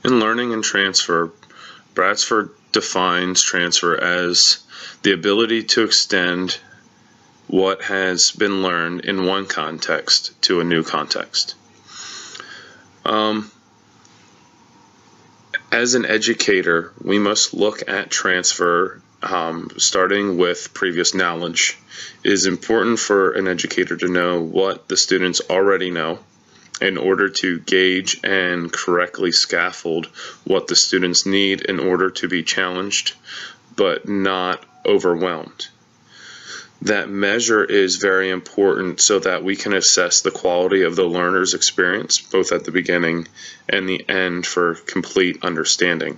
In learning and transfer, Bradsford defines transfer as the ability to extend what has been learned in one context to a new context. As an educator, we must look at transfer starting with previous knowledge. It is important for an educator to know what the students already know in order to gauge and correctly scaffold what the students need in order to be challenged but not overwhelmed. That measure is very important so that we can assess the quality of the learner's experience, both at the beginning and the end, for complete understanding.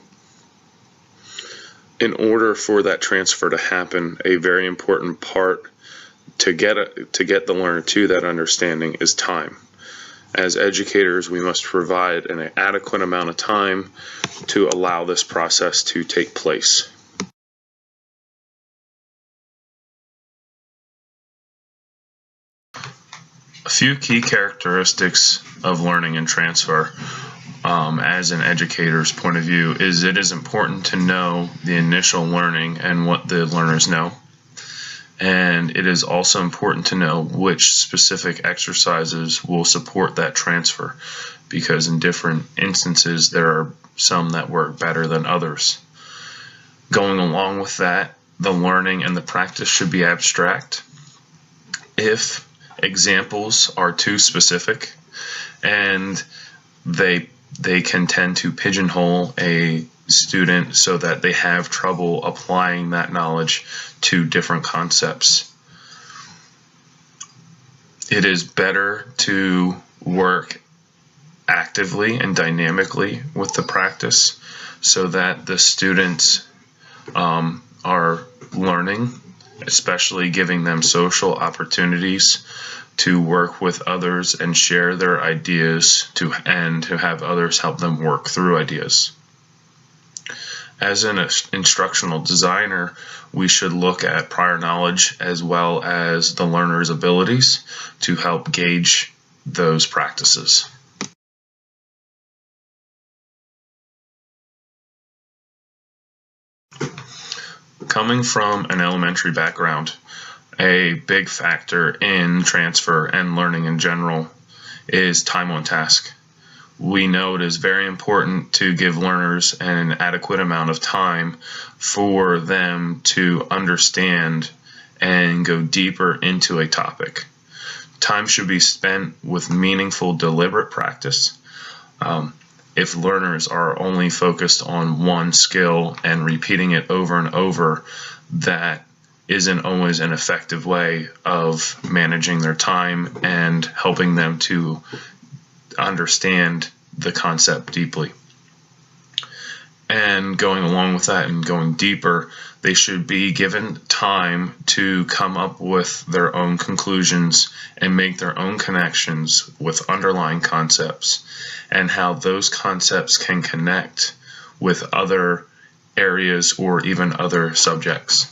In order for that transfer to happen, a very important part to get the learner to that understanding is time. As educators, we must provide an adequate amount of time to allow this process to take place. A few key characteristics of learning and transfer as an educator's point of view is it is important to know the initial learning and what the learners know. And it is also important to know which specific exercises will support that transfer, because in different instances there are some that work better than others. Going along with that, the learning and the practice should be abstract. If examples are too specific and they can tend to pigeonhole a student so that they have trouble applying that knowledge to different concepts. It is better to work actively and dynamically with the practice so that the students are learning, especially giving them social opportunities to work with others and share their ideas and to have others help them work through ideas. As an instructional designer, we should look at prior knowledge as well as the learner's abilities to help gauge those practices. Coming from an elementary background, a big factor in transfer and learning in general is time on task. We know it is very important to give learners an adequate amount of time for them to understand and go deeper into a topic. Time should be spent with meaningful, deliberate practice. If learners are only focused on one skill and repeating it over and over, that isn't always an effective way of managing their time and helping them to understand the concept deeply. And going along with that and going deeper, they should be given time to come up with their own conclusions and make their own connections with underlying concepts and how those concepts can connect with other areas or even other subjects.